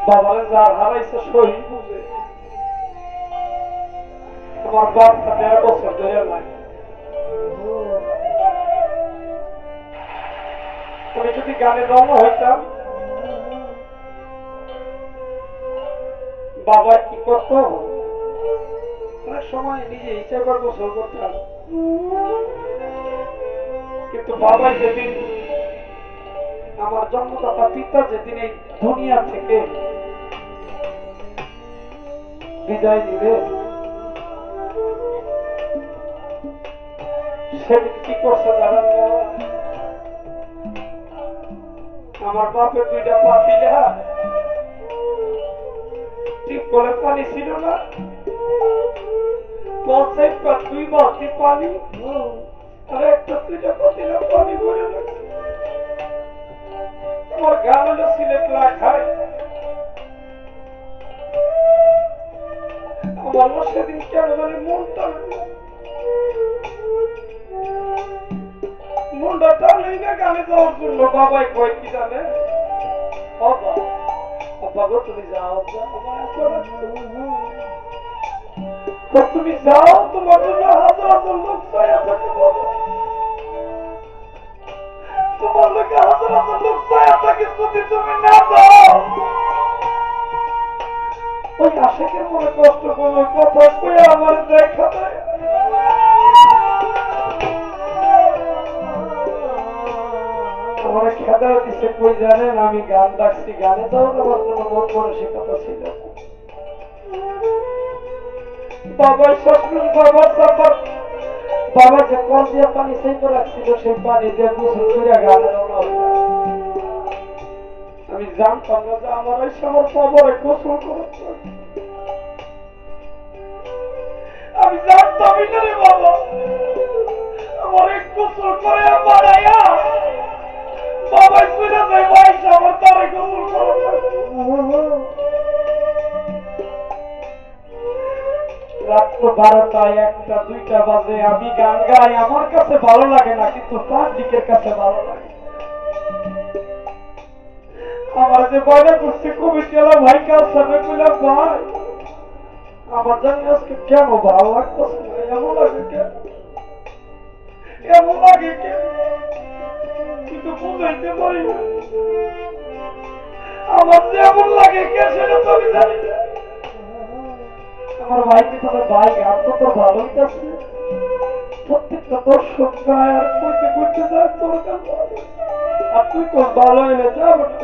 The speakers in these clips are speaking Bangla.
বাবারে যার হারাইছে সহি বুঝে। আমার বাপটা ১.৫ বছর ধরে নাই। আমি যদি গানে রওনা হইতাম, বাবা কি করত, অনেক সময় নিজে ইচ্ছা করে গোসল করতাম। কিন্তু বাবা যেদিন, আমার জন্মদাতা পিতা যেদিন এই দুনিয়া থেকে বিদায় নিবে, সেদিন কি করছে জানেন? আমার বাপের ২টা পাতিলা, টিপকলের পানি ছিল না, ২ বালতি পানি আর একটা ২টা পাতিলা পানি ভরে রাখছে। আমার গান হলো সিলেট লাখাই। আমার সেদিন কেন জানি মনটা টানলেই না গানে যাওয়ার জন্য। বাবাই কয় কি জানে, বাবা তুমি যাও, তুমি যাও, তোমার জন্য হাজার হাজার লোক চাইয়া থাকে। বাবা তোমার লোকে হাজার হাজার লোক চাইয়া থাকে, যদি তুমি না যাও। ওই আশেকের মনে কষ্ট করবে, কথা কয়ে আমার দেখা দেয়। আমার খেদা দিচ্ছে কই জানেন, আমি গান ডাকছি, গানে যাওয়ার আমার কোনো মন মানসিকতা ছিল। বাবার শ্বশুর, বাবার চাপার, বাবা যে কল দিয়ে পানি চাইতে রাখছিল, সেই পানি দিয়ে গোসল করে গানে রওনা হইলাম। আমি জানতাম না যে আমার ওই সময় বাবারে গোসল করাচ্ছে। আমি জানতামই না রে বাবা, আমার এক গোসল করে বাড়াইয়া বাবাই চলে যায়, বয়স আমার তারে গোসল করাচ্ছে। রাত্র ১২টা, ১টা, ২টা বাজে আমি গান গাই, আমার কাছে ভালো লাগে না, কিন্তু পাবলিকের কাছে ভালো লাগে। আমার যে বয়না করছে কমিটি এলা ভাই কাছে কইলাম, ভাই আমার জানি আজকে কেন ভালো লাগতেছে না, এমন লাগে কেন, এমন লাগে কেন, কিন্তু বুঝাইতে পারি না। আমার যে এমন লাগে কে সেটা তো আমি জানি না। আমার ভাইকে তাহলে, ভাই গান তো তোর ভালো হইতেছে, প্রত্যেকটা দর্শক গায় আর কইতে কইতে যায় তোর গান ভালো, আর তুই তো ভালো হইলে যাব না।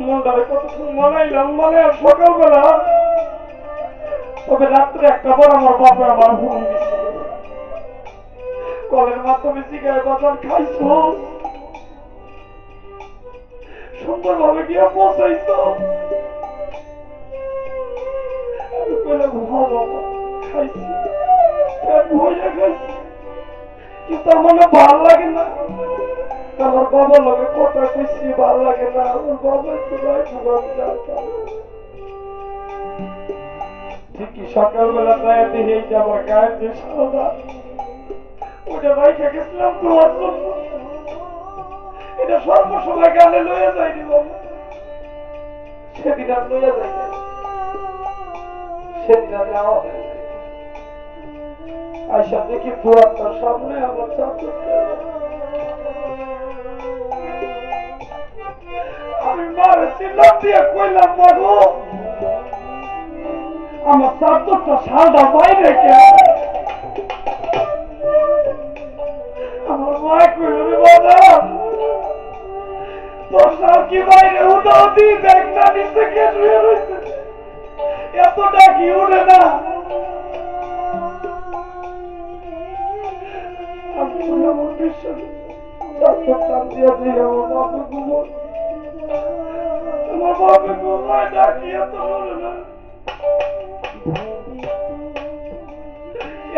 মনটারে কতক্ষণ মানাইলাম, মানে আর সকালবেলা, তবে রাত্রে ১টা পর আমার বাপে আমার ফোন দিছিল, কলের মাধ্যমে জিগায়, বাজার খাইছ, সুন্দরভাবে গিয়ে পৌঁছাইছ? আমি কইলাম হ্যাঁ বাবা খাইছি, ভইয়া খাইছি, কিন্তু আমার না ভাল লাগে না। আমার বাবার লগে কথা কইছি, ভাল লাগে না। আমার বাবা একটু আমি জানতাম ঠিকই, সকালবেলা যায় দেখে যে আমার গায়ের যে সাদা, ওটা রাইখা গেছিলাম তোমার জন্য, এটা সর্বসময় গানে লইয়া যায়নি বাবা। সেদিন আর লইয়া যাই না, সেদিন আর নেওয়া হয় না। আইসা দেখি দুয়ারটার সামনে আমার চাদরটা, আমি মার চিল্লা দিয়ে কইলাম, মাগো আমার চাদরটা সাদা বাইরে কে? আমার মা কইল, রে বাবা তোর সার কি বাইরে উদাও দি, দেখ না নিচে কে শুয়ে রয়েছে, এত ডাকি উঠে না। আমি আমার বিশ্বাস চাদর টান দিয়ে দিয়ে আমার বাপে ঘুমো, আমার বাপে ঘুমায়, ডাকি এত উঠে না,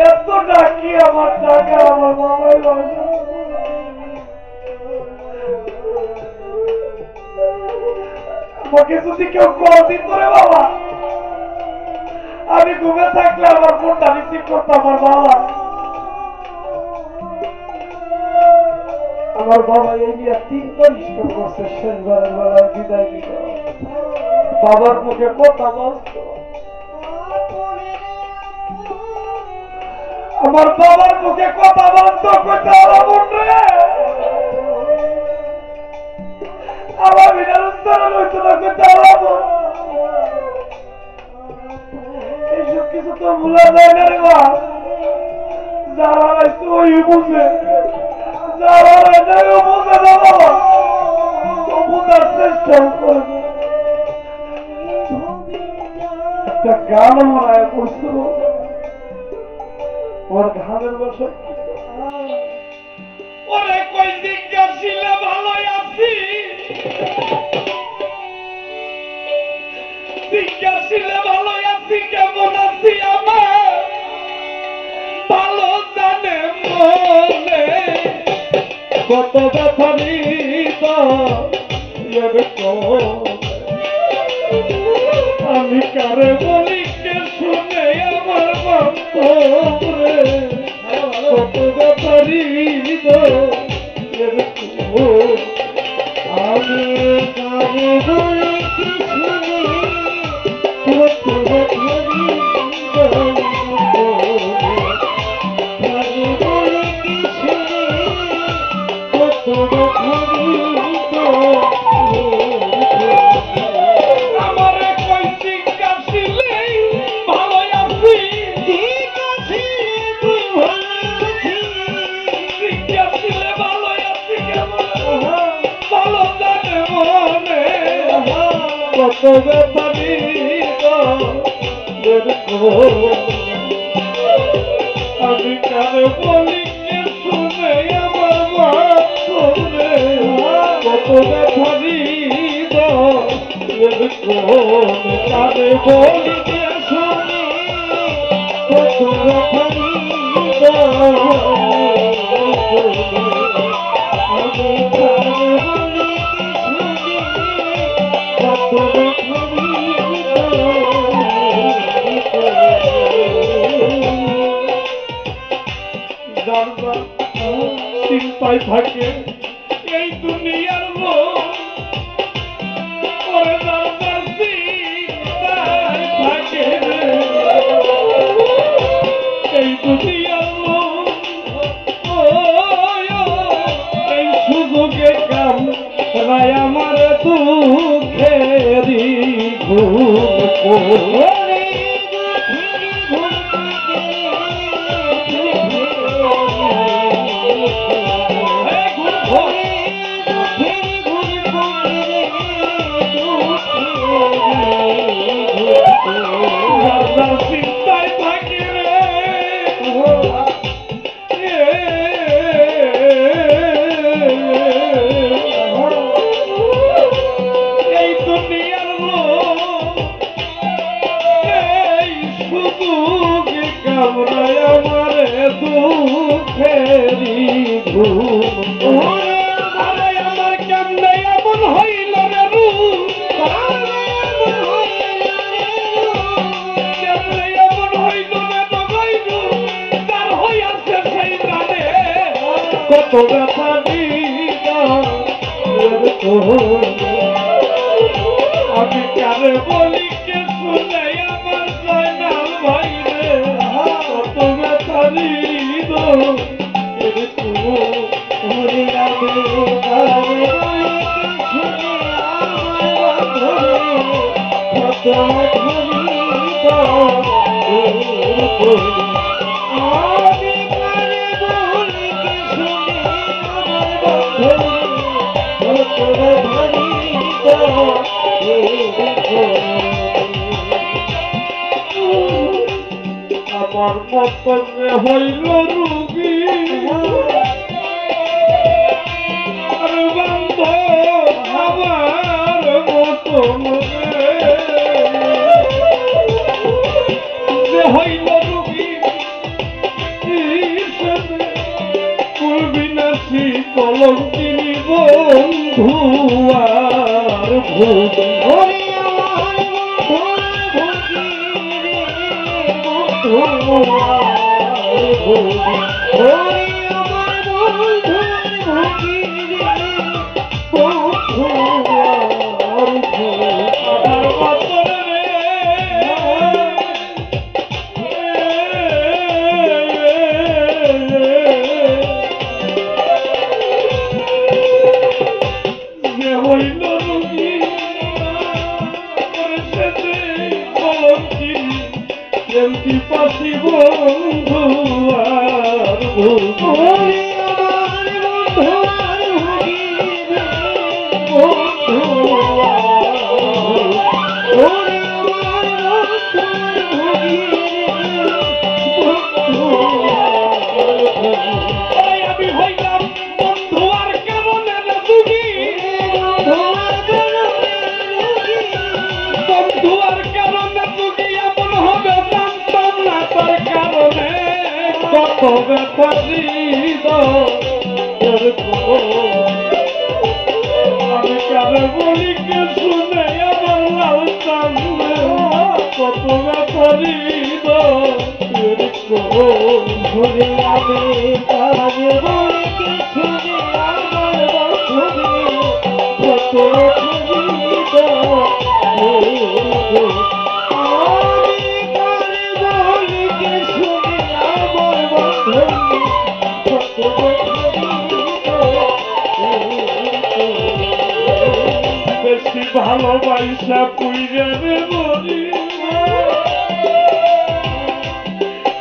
এত ডাকি আমার টাকা আমার বাবাই বলে। আমাকে যদি কেউ কল দিত রে বাবা, আমি ঘুমে থাকলে আমার ফোনটা রিসিভ করতো আমার বাবা। আমার বাবা এই নিয়ে 3 বার স্টক করছে, শেষবারের বেলায় বিদায় নিল। বাবার মুখে কথা বলত, আমার বাবার মুখে কথা বলত, কইতে আলামন রে আমার বিনার উচ্চারণ হইতো না, কইতে আলামন এইসব কিছু তো ভুলা যায় না রে মা। যারা হয়তো ওই বুঝে, যারা হয়তো বুঝে না বাবা, তো বুঝার চেষ্টা করবে। একটা গান মনে করছিল, ওর গানের বসে ওরে কই জিজ্ঞাসিলে ভালোই আছি, জিজ্ঞাসিলে ভালোই আছি, কেমন আছি আমার ভালো জানে মনে, কত ব্যথারি আমি কারে বলি কে শুনে আমার বাপরে, কত ব্যথারি আমি কারে বলি কে শুনে কত ব্যথারি কত ব্যাপারি আমি কারে বলি কে শুনে আমার বাপরে, কত ব্যাপারি কারে বলি কে শুনে কত ব্যাপারি আমি কারে বলি চিন্তায় থাকে এই দুনিয়ার লোক, থাকে এই দুনিয়ার লোক, এই সুযোগে কাম রায় আমার দুঃখেরি ঘুম চিন্তায় থাকে রে এই দুনিয়ার লোক, এই শুধু কামরায় আমার দুঃখেরি ঘুম, আমার কেমনে এমন হইল রে রূপ, কেমনে এমন হইল রে নগৈর, তার হইয়াছে সেই জানে কত ব্যাপারি। আমি কারে বলি কে শুনে আমার জয়নাল ভাই রে, কত ব্যাপারি আমার মতনে হইল রুগী, আর বান্ধব আমার মতন যে হইল রুগী, কুলবিনাশী কলঙ্কিনী বন্ধু আর ভূমি আমার বন্ধু এমপি পাশি বন্ধু আর বন্ধু আমি হইলাম বন্ধু আর কারণে রুগী বন্ধু আর কারণে রুগী এমন হবে জানতাম না তার কারণে কত ব্যাপারী আমি কারে বলি কে শুনে আমার লাল চান্দে কত ব্যাপারী ঘুরে আমি কাজে বলে কি শুনে আমার বন্ধু কত জীবিত আমি কাজে বলে কি শুনে আমার বন্ধু কত বেশি ভালোবাসা পুইরে রে মরি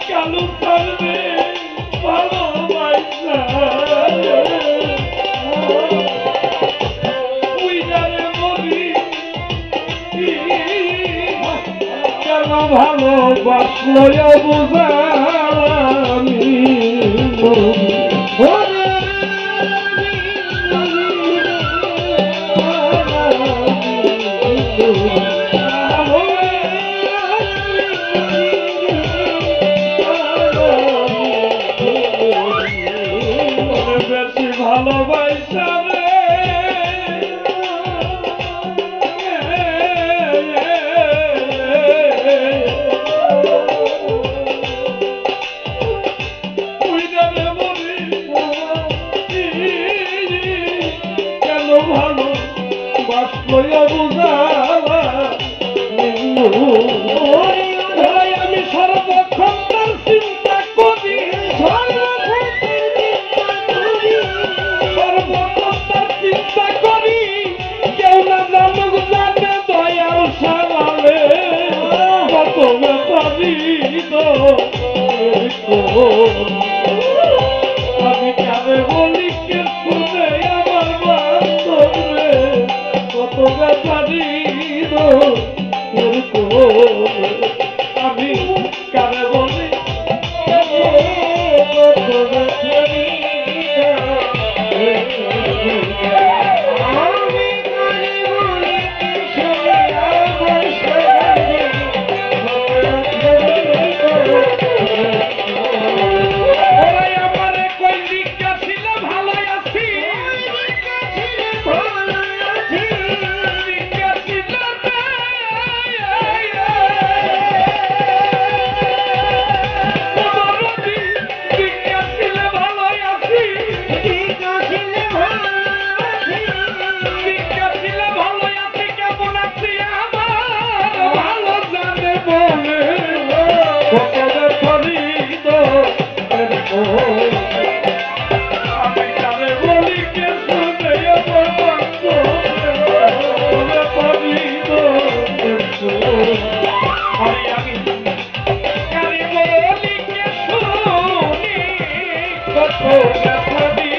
কালু সামনে ভালোবাসা পুইরে রে মরি কেন ভালোবাসলো বুঝানি বেশি ভালোবাসা রে কেন ভালো বাসলয়া বুঝালা আমি সর্বক্ষণ তার চিন্তা করি সর্বক্ষণ তার চিন্তা করি কেউ না জানুক জানে দয়াল সালালে কত ব্যাপারী আমি কারে বলি কে শুনে আমার বান্ধবে কত ব্যাপারী আমি কারে বলি ওরাই আমারে কই লিখা ছিল ভালো আছি লিখা ছিল লিখা ছিল ভালো আছি লিখা ছিল ভালো আছি কেমন আছি আমার ভালো জানে বলে কত ব্যাপারী আমি কারে বলি কে শুনে আমার ব্যাপারী আমি কারে বলি কে শুনি কত ব্যাপারী